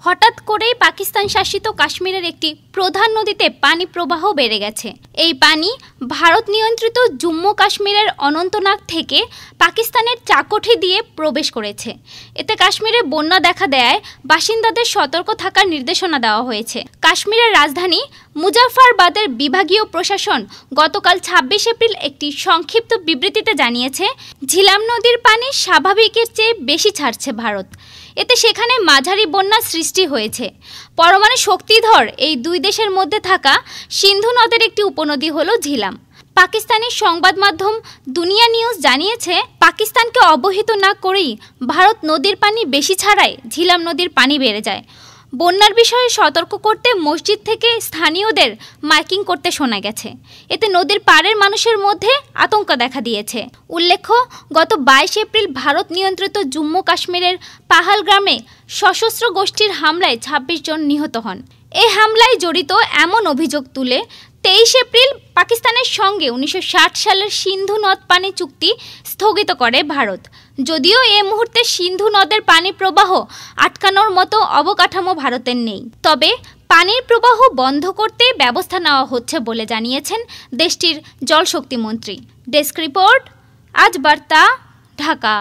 হঠাৎ করেই পাকিস্তান শাসিত কাশ্মীরের একটি প্রধান নদীতে পানি প্রবাহ বেড়ে গেছে। এই পানি ভারত নিয়ন্ত্রিত জম্মু কাশ্মীরের অনন্তনাগ থেকে পাকিস্তানের চাকোঠি দিয়ে প্রবেশ করেছে। এতে কাশ্মীরে বন্যা দেখা দেয় বাসিন্দাদের সতর্ক থাকার নির্দেশনা দেওয়া হয়েছে। কাশ্মীরের রাজধানী মুজাফফরবাদের বিভাগীয় প্রশাসন গতকাল ২৬ এপ্রিল একটি সংক্ষিপ্ত বিবৃতিতে জানিয়েছে, ঝিলাম নদীর পানি স্বাভাবিকের চেয়ে বেশি ছাড়ছে ভারত। এতে সেখানে মাঝারি বন্যা সৃষ্টি হয়েছে। পরমাণু শক্তিধর এই দুই দেশের মধ্যে থাকা সিন্ধু নদের একটি উপনদী হলো ঝিলাম। পাকিস্তানি সংবাদ মাধ্যম দুনিয়া নিউজ জানিয়েছে, পাকিস্তানকে অবহিত না করেই ভারত নদীর পানি বেশি ছাড়ায় ঝিলাম নদীর পানি বেড়ে যায়। বন্যার বিষয়ে সতর্ক করতে মসজিদ থেকে স্থানীয়দের মাইকিং করতে শোনা গেছে। এতে নদীর পাড়ের মানুষের মধ্যে আতঙ্ক দেখা দিয়েছে। উল্লেখ্য, গত ২২ এপ্রিল ভারত নিয়ন্ত্রিত জম্মু কাশ্মীরের পাহালগ্রামে সশস্ত্র গোষ্ঠীর হামলায় ২৬ জন নিহত হন। এই হামলায় জড়িত এমন অভিযোগ তুলে ২৩ এপ্রিল পাকিস্তানের সঙ্গে ১৯৬০ সালের সিন্ধু নদ পানি চুক্তি স্থগিত করে ভারত। যদিও এ মুহূর্তে সিন্ধু নদের পানি প্রবাহ আটকানোর মতো অবকাঠামো ভারতের নেই, তবে পানির প্রবাহ বন্ধ করতে ব্যবস্থা নেওয়া হচ্ছে বলে জানিয়েছেন দেশটির জলশক্তি মন্ত্রী। ডেস্ক রিপোর্ট, আজ বার্তা, ঢাকা।